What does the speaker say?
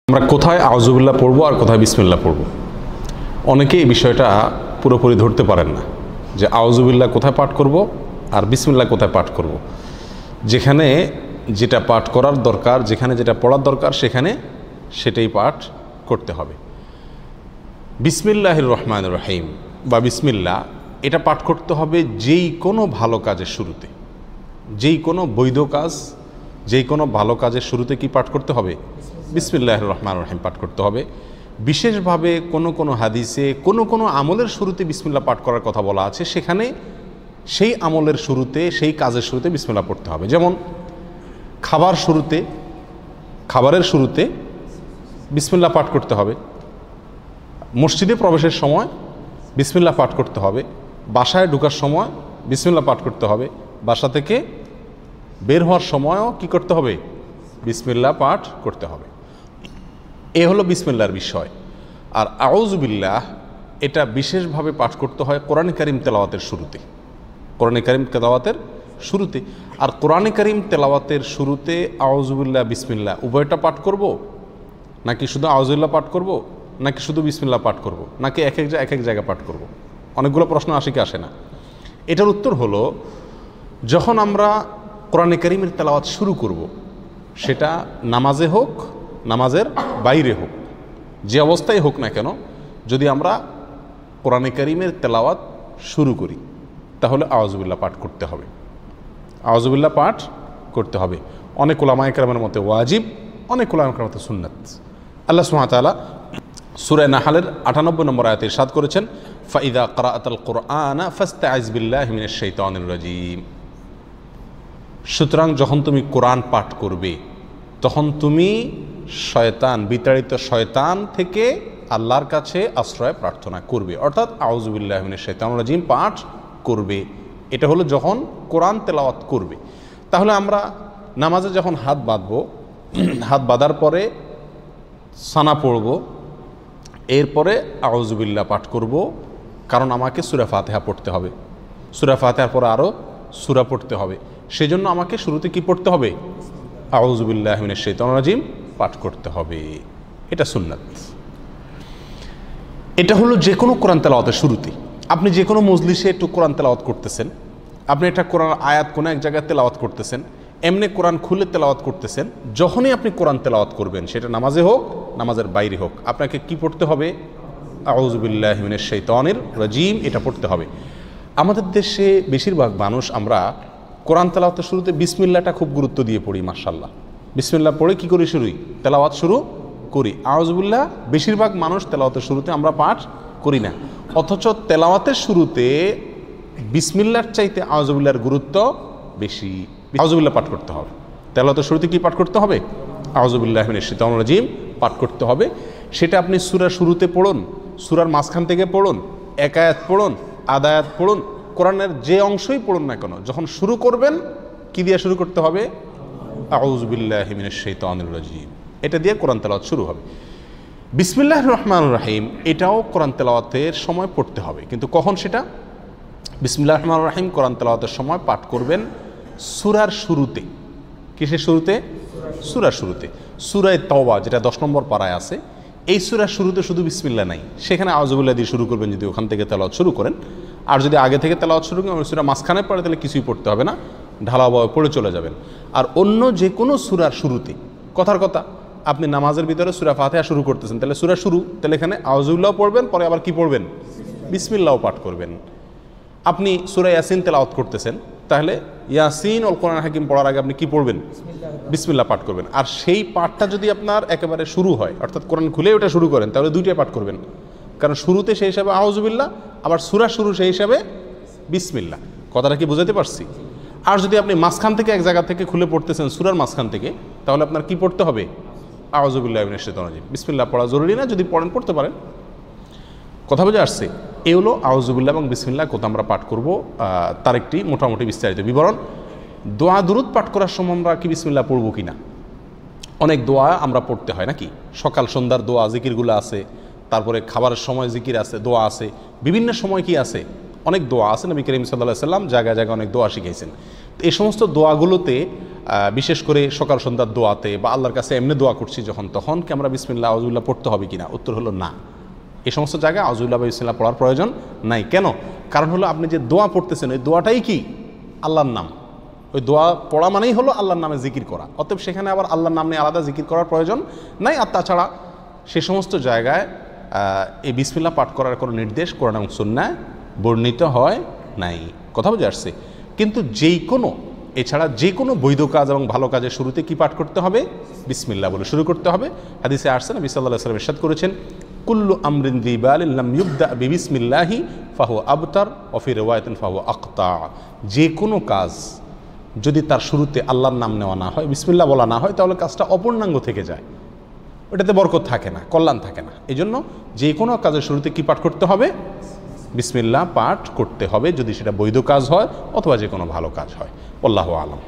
আমরা কোথায় আউযুবিল্লাহ পড়বো আর কোথায় বিসমিল্লাহ পড়বো, অনেকে এই বিষয়টা পুরোপুরি ধরতে পারেন না যে আউযুবিল্লাহ কোথায় পাঠ করব আর বিসমিল্লাহ কোথায় পাঠ করব। যেখানে যেটা পাঠ করার দরকার, যেখানে যেটা পড়ার দরকার সেখানে সেটাই পাঠ করতে হবে। বিসমিল্লাহির রহমানির রহিম বা বিসমিল্লাহ এটা পাঠ করতে হবে যেই কোনো ভালো কাজের শুরুতে, যেই কোনো বৈধ কাজ, যেই কোনো ভালো কাজের শুরুতে কি পাঠ করতে হবে? বিসমিল্লাহির রহমানির রহিম পাঠ করতে হবে। বিশেষভাবে কোনো কোনো হাদিসে কোনো কোনো আমলের শুরুতে বিসমিল্লাহ পাঠ করার কথা বলা আছে, সেখানে সেই আমলের শুরুতে, সেই কাজের শুরুতে বিসমিল্লাহ পড়তে হবে। যেমন খাবারের শুরুতে বিসমিল্লাহ পাঠ করতে হবে, মসজিদে প্রবেশের সময় বিসমিল্লাহ পাঠ করতে হবে, বাসায় ঢোকার সময় বিসমিল্লাহ পাঠ করতে হবে, বাসা থেকে বের হওয়ার সময়ও কি করতে হবে? বিসমিল্লাহ পাঠ করতে হবে। এ হলো বিসমিল্লাহর বিষয়। আর আউযুবিল্লাহ এটা বিশেষভাবে পাঠ করতে হয় কোরআন কারীম তেলাওয়াতের শুরুতে, কোরআন কারীম তেলাওয়াতের শুরুতে। আর কোরআন কারীম তেলাওয়াতের শুরুতে আউযুবিল্লাহ বিসমিল্লাহ উভয়টা পাঠ করব, নাকি শুধু আউযুবিল্লাহ পাঠ করব, নাকি শুধু বিসমিল্লাহ পাঠ করব, নাকি এক এক জায়গায় পাঠ করব? অনেকগুলো প্রশ্ন আসে কি আসে না? এটার উত্তর হলো, যখন আমরা কোরআন কারীমের তেলাওয়াত শুরু করব, সেটা নামাজে হোক, নামাজের বাইরে হোক, যে অবস্থায় হোক না কেন, যদি আমরা কোরআন কারীমের তেলাওয়াত শুরু করি তাহলে আউযুবিল্লাহ পাঠ করতে হবে, আউযুবিল্লাহ পাঠ করতে হবে। অনেক উলামায়ে কেরামের মতে ওয়াজিব, অনেক উলামায়ে কেরামের মতে সুন্নাত। আল্লাহ সুবহানাহু ওয়া তাআলা সূরা নাহলের 98 নম্বর আয়াতে ইরশাদ করেছেন, ফাইদা ক্রাআতাল কুরআনা ফাস্তাইজ বিল্লাহি মিনাশ শাইতানির রাজীম। সুতরাং যখন তুমি কোরআন পাঠ করবে তখন তুমি বিতাড়িত শয়তান থেকে আল্লাহর কাছে আশ্রয় প্রার্থনা করবে, অর্থাৎ আউযুবিল্লাহি মিনাশ শাইতানির রাজীম পাঠ করবে। এটা হলো যখন কোরআন তেলাওয়াত করবে। তাহলে আমরা নামাজে যখন হাত বাঁধবো, হাত বাঁধার পরে সানা পড়ব, এরপরে আউযুবিল্লাহ পাঠ করব, কারণ আমাকে সূরা ফাতিহা পড়তে হবে, সূরা ফাতিহার পরে আরও সূরা পড়তে হবে। সেজন্য আমাকে শুরুতে কি পড়তে হবে? আউযুবিল্লাহি মিনাশ শাইতানির রাজীম পাঠ করতে হবে। এটা সুন্নাত। এটা হলো যে কোনো কোরআন তেলাওয়াতের শুরুতে। আপনি যে কোনো মজলিসে একটু কোরআন তেলাওয়াত করতেছেন, আপনি একটা কোরআন আয়াত কোনো এক জায়গায় তেলাওয়াত করতেছেন, এমনি কোরআন খুলে তেলাওয়াত করতেছেন, যখনই আপনি কোরআন তেলাওয়াত করবেন, সেটা নামাজে হোক, নামাজের বাইরে হোক, আপনাকে কি পড়তে হবে? আউযুবিল্লাহি মিনাশ শাইতানির রাজীম এটা পড়তে হবে। আমাদের দেশে বেশিরভাগ মানুষ আমরা কোরআন তেলাওয়াতের শুরুতে বিসমিল্লাহটা খুব গুরুত্ব দিয়ে পড়ি। মাশাআল্লাহ, বিসমিল্লাহ পড়ে কি করি? তেলাওয়াত শুরু করি। আউযুবিল্লাহ বেশিরভাগ মানুষ তেলাওয়াতের শুরুতে আমরা পাঠ করি না, অথচ তেলাওয়াতের শুরুতে বিসমিল্লাহর চাইতে আউযুবিল্লাহর গুরুত্ব বেশি। আউযুবিল্লাহ পাঠ করতে হবে। তেলাওয়াতের শুরুতে কি পাঠ করতে হবে? আউযুবিল্লাহি মিনাশ শাইতানির রাজীম পাঠ করতে হবে। সেটা আপনি সূরার শুরুতে পড়ুন, সূরার মাঝখান থেকে পড়ুন, এক আয়াত পড়ুন, আধা আয়াত পড়ুন, কোরআনের যে অংশই পড়ুন না কেন, যখন শুরু করবেন কি দিয়ে শুরু করতে হবে? আউযুবিল্লাহি মিনাশ শাইতানির রাজীম, এটা দিয়ে কোরআন তেলাওয়াত শুরু হবে। বিসমিল্লাহির রহমানির রহিম এটাও কোরআন তেলাওয়াতের সময় পড়তে হবে, কিন্তু কখন সেটা? বিসমিল্লাহির রহমানির রহিম কোরআন তেলাওয়াতের সময় পাঠ করবেন সূরার শুরুতে। কিসের শুরুতে? সূরার শুরুতে। সূরা তাওবা যেটা 10 নম্বর পারায় আছে, এই সূরার শুরুতে শুধু বিসমিল্লাহ নাই, সেখানে আউযুবিল্লাহ দিয়ে শুরু করবেন যদি ওখান থেকে তেলাওয়াত শুরু করেন। আর যদি আগে থেকে তেলাওয়াত শুরু করেন, সূরা মাঝখানে পড়ে, তাহলে কিছুই পড়তে হবে না, ঢালাওভাবে পড়ে চলে যাবেন। আর অন্য যে কোনো সূরার শুরুতে, কথার কথা, আপনি নামাজের ভিতরে সূরা ফাতিহা শুরু করতেছেন, তাহলে সূরা শুরু, তাহলে এখানে আউযুবিল্লাহ পড়বেন, পরে আবার কি পড়বেন? বিসমিল্লাহও পাঠ করবেন। আপনি সূরা ইয়াসিন তেলাওয়াত করতেছেন, তাহলে ইয়াসিন ওয়াল কোরআনুল হাকিম পড়ার আগে আপনি কি পড়বেন? বিসমিল্লাহ পাঠ করবেন। আর সেই পাঠটা যদি আপনার একেবারে শুরু হয়, অর্থাৎ কোরআন খুলে ওটা শুরু করেন, তাহলে দুইটাই পাঠ করবেন, কারণ শুরুতে সেই হিসাবে আউযুবিল্লাহ, আবার সূরা শুরু সেই হিসাবে বিসমিল্লাহ। কথাটা কি বুঝাতে পারছি? আর যদি আপনি মাঝখান থেকে এক জায়গা থেকে খুলে পড়তেছেন, সূরার মাঝখান থেকে, তাহলে আপনার কি পড়তে হবে? আউযুবিল্লাহি মিনাশ শাইতানির রাজীম। বিসমিল্লাহ পড়া জরুরি না, যদি পড়েন পড়তে পারেন। কথা বুঝে আসছে? এই হলো আউযুবিল্লাহ এবং বিসমিল্লাহ কোথায় আমরা পাঠ করব তার একটি মোটামুটি বিস্তারিত বিবরণ। দোয়া দুরুদ পাঠ করার সময় আমরা কি বিসমিল্লাহ পড়ব কি না? অনেক দোয়া আমরা পড়তে হয় নাকি? সকাল সন্ধ্যার দোয়া জিকিরগুলো আছে, তারপরে খাবারের সময় জিকির আছে, দোয়া আছে, বিভিন্ন সময় কি আছে? অনেক দোয়া আছে। নবী করিম সাল্লাল্লাহু আলাইহি ওয়াসাল্লাম জায়গায় জায়গায় অনেক দোয়া শিখিয়েছেন। তো এই সমস্ত দোয়াগুলোতে বিশেষ করে সকাল সন্ধ্যার দোয়াতে বা আল্লাহর কাছে এমনি দোয়া করছি যখন, তখন কি আমরা বিসমিল্লাহ আউযুবিল্লাহ পড়তে হবে কিনা? উত্তর হলো না। এই সমস্ত জায়গায় আউযুবিল্লাহ বা বিসমিল্লাহ পড়ার প্রয়োজন নাই। কেন? কারণ হলো আপনি যে দোয়া পড়তেছেন ওই দোয়াটাই কি আল্লাহর নাম। ওই দোয়া পড়া মানেই হলো আল্লাহর নামে জিকির করা। অতএব সেখানে আবার আল্লাহর নাম নিয়ে আলাদা জিকির করার প্রয়োজন নাই। আর তাছাড়া সে সমস্ত জায়গায় এই বিসমিল্লাহ পাঠ করার কোনো নির্দেশ কোরআন এবং সুন্নাহয় বর্ণিত হয় নাই। কথা বুঝে আসছে? কিন্তু এছাড়া যে কোনো বৈধ কাজ এবং ভালো কাজের শুরুতে কি পাঠ করতে হবে? বিসমিল্লাহ বলে শুরু করতে হবে। হাদিসে আসছে, নবী সাল্লাল্লাহু আলাইহি ওয়াসাল্লাম ইরশাদ করেছেন, কুল্লু আমরিন যী বালিন লাম ইউবদা বিবিসমিল্লাহি ফাহুয়া আবতার ওয়া ফি রিওয়ায়াতিন ফাহুয়া আকতা। যে কোনো কাজ যদি তার শুরুতে আল্লাহর নাম নেওয়া না হয়, বিসমিল্লাহ বলা না হয়, তাহলে কাজটা অপূর্ণাঙ্গ থেকে যায়, ওটাতে বরকত থাকে না, কল্যাণ থাকে না। এই জন্য যে কোনো কাজের শুরুতে কি পাঠ করতে হবে? বিসমিল্লাহ পাঠ করতে হবে, যদি সেটা বৈধ কাজ হয় অথবা যে কোনো ভালো কাজ হয়। আল্লাহু আ'লাম।